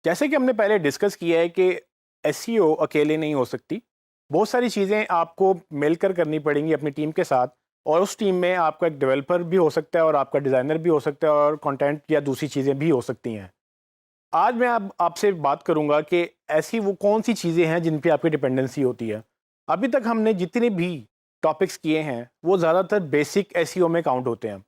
जैसे कि हमने पहले डिस्कस किया है कि एसईओ अकेले नहीं हो सकती। बहुत सारी चीज़ें आपको मिलकर करनी पड़ेंगी अपनी टीम के साथ, और उस टीम में आपका एक डेवलपर भी हो सकता है और आपका डिज़ाइनर भी हो सकता है और कंटेंट या दूसरी चीज़ें भी हो सकती हैं। आज मैं अब आपसे बात करूंगा कि ऐसी वो कौन सी चीज़ें हैं जिन पे आपकी डिपेंडेंसी होती है। अभी तक हमने जितने भी टॉपिक्स किए हैं वो ज़्यादातर बेसिक एसईओ में काउंट होते हैं,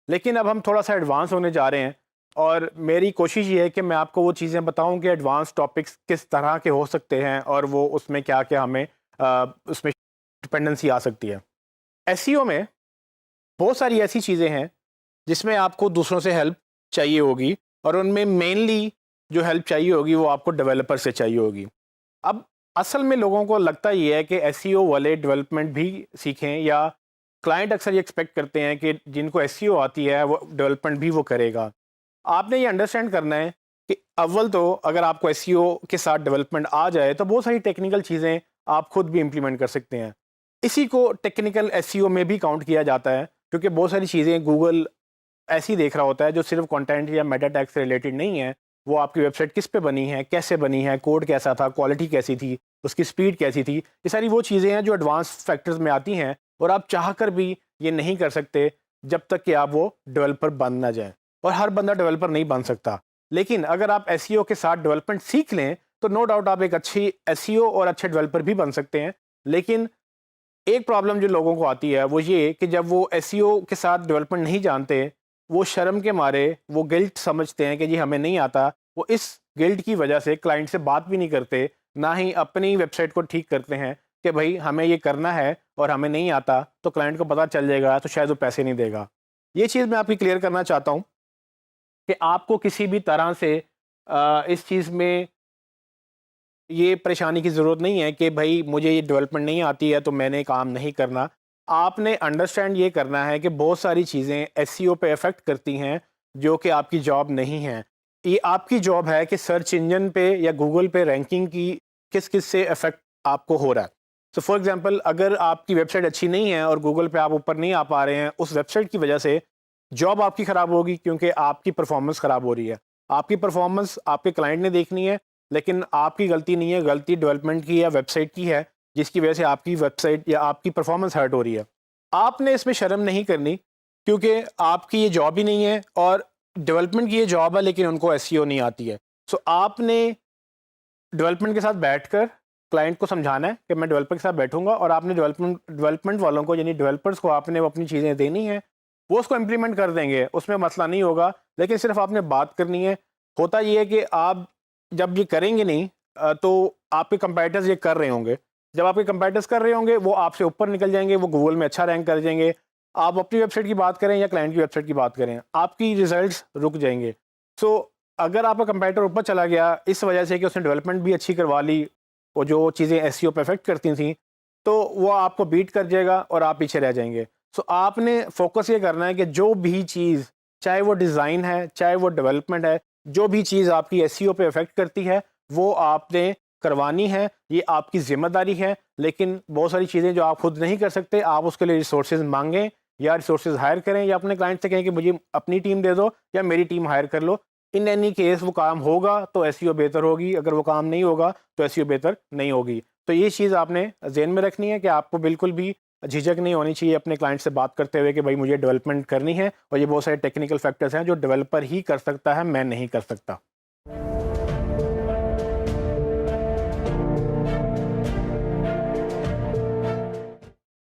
लेकिन अब हम थोड़ा सा एडवांस होने जा रहे हैं। और मेरी कोशिश ये है कि मैं आपको वो चीज़ें बताऊं कि एडवांस टॉपिक्स किस तरह के हो सकते हैं और वो उसमें क्या क्या हमें उसमें डिपेंडेंसी आ सकती है। एसईओ में बहुत सारी ऐसी चीज़ें हैं जिसमें आपको दूसरों से हेल्प चाहिए होगी, और उनमें मेनली जो हेल्प चाहिए होगी वो आपको डेवलपर से चाहिए होगी। अब असल में लोगों को लगता ये है कि एसईओ वाले डेवलपमेंट भी सीखें, या क्लाइंट अक्सर ये एक्सपेक्ट करते हैं कि जिनको एसईओ आती है वो डेवलपमेंट भी वो करेगा। आपने ये अंडरस्टैंड करना है कि अव्वल तो अगर आपको एसईओ के साथ डेवलपमेंट आ जाए तो बहुत सारी टेक्निकल चीज़ें आप खुद भी इम्प्लीमेंट कर सकते हैं। इसी को टेक्निकल एसईओ में भी काउंट किया जाता है, क्योंकि बहुत सारी चीज़ें गूगल ऐसी देख रहा होता है जो सिर्फ कंटेंट या मेटा टैग से रिलेटेड नहीं है। वो आपकी वेबसाइट किस पे बनी है, कैसे बनी है, कोड कैसा था, क्वालिटी कैसी थी, उसकी स्पीड कैसी थी, ये सारी वो चीज़ें हैं जो एडवांस फैक्टर्स में आती हैं, और आप चाह कर भी ये नहीं कर सकते जब तक कि आप वो डेवलपर बन ना जाए। और हर बंदा डेवलपर नहीं बन सकता, लेकिन अगर आप एसईओ के साथ डेवलपमेंट सीख लें तो नो डाउट आप एक अच्छी एसईओ और अच्छे डेवलपर भी बन सकते हैं। लेकिन एक प्रॉब्लम जो लोगों को आती है वो ये कि जब वो एसईओ के साथ डेवलपमेंट नहीं जानते, वो शर्म के मारे वो गिल्ट समझते हैं कि जी हमें नहीं आता। वो इस गिल्ट की वजह से क्लाइंट से बात भी नहीं करते, ना ही अपनी वेबसाइट को ठीक करते हैं कि भाई हमें ये करना है और हमें नहीं आता, तो क्लाइंट को पता चल जाएगा तो शायद वो पैसे नहीं देगा। ये चीज़ मैं आपकी क्लियर करना चाहता हूँ कि आपको किसी भी तरह से इस चीज़ में ये परेशानी की ज़रूरत नहीं है कि भाई मुझे ये डेवलपमेंट नहीं आती है तो मैंने काम नहीं करना। आपने अंडरस्टैंड ये करना है कि बहुत सारी चीज़ें एसईओ पे अफेक्ट करती हैं जो कि आपकी जॉब नहीं है। ये आपकी जॉब है कि सर्च इंजन पे या गूगल पे रैंकिंग की किस किस से अफेक्ट आपको हो रहा है। तो फॉर एग्जांपल अगर आपकी वेबसाइट अच्छी नहीं है और गूगल पे आप ऊपर नहीं आ पा रहे हैं, उस वेबसाइट की वजह से जॉब आपकी ख़राब होगी, क्योंकि आपकी परफॉर्मेंस ख़राब हो रही है। आपकी परफॉर्मेंस आपके क्लाइंट ने देखनी है, लेकिन आपकी गलती नहीं है, गलती डेवलपमेंट की या वेबसाइट की है, जिसकी वजह से आपकी वेबसाइट या आपकी परफॉर्मेंस हर्ट हो रही है। आपने इसमें शर्म नहीं करनी, क्योंकि आपकी ये जॉब ही नहीं है, और डेवलपमेंट की ये जॉब है लेकिन उनको एसईओ नहीं आती है। सो आपने डेवलपमेंट के साथ बैठकर क्लाइंट को समझाना है कि मैं डेवलपर के साथ बैठूंगा, और आपने डेवलपमेंट वालों को यानी डेवलपर्स को आपने वो अपनी चीज़ें देनी है, वो उसको इम्प्लीमेंट कर देंगे, उसमें मसला नहीं होगा। लेकिन सिर्फ आपने बात करनी है। होता ये है कि आप जब ये करेंगे नहीं तो आपके कंपेटिटर्स ये कर रहे होंगे। जब आपके कंपेटिटर्स कर रहे होंगे वो आपसे ऊपर निकल जाएंगे, वो गूगल में अच्छा रैंक कर जाएंगे। आप अपनी वेबसाइट की बात करें या क्लाइंट की वेबसाइट की बात करें, आपकी रिजल्ट्स रुक जाएंगे। सो अगर आपका कंपेटिटर ऊपर चला गया इस वजह से कि उसने डेवलपमेंट भी अच्छी करवा ली, वो जो चीज़ें एसईओ पे अफेक्ट करती थी, तो वो आपको बीट कर जाएगा और आप पीछे रह जाएंगे। सो आपने फोकस ये करना है कि जो भी चीज़, चाहे वो डिज़ाइन है, चाहे वो डेवलपमेंट है, जो भी चीज़ आपकी एसईओ पे अफेक्ट करती है वो आपने करवानी है, ये आपकी ज़िम्मेदारी है। लेकिन बहुत सारी चीज़ें जो आप खुद नहीं कर सकते, आप उसके लिए रिसोर्सेज मांगें या रिसोर्सेज हायर करें, या अपने क्लाइंट से कहें कि मुझे अपनी टीम दे दो या मेरी टीम हायर कर लो। इन एनी केस वो काम होगा तो एसईओ बेहतर होगी, अगर वो काम नहीं होगा तो एसईओ बेहतर नहीं होगी। तो ये चीज़ आपने ज़हन में रखनी है कि आपको बिल्कुल भी झिझक नहीं होनी चाहिए अपने क्लाइंट से बात करते हुए कि भाई मुझे डेवलपमेंट करनी है, और ये बहुत सारे टेक्निकल फैक्टर्स हैं जो डेवलपर ही कर सकता है, मैं नहीं कर सकता।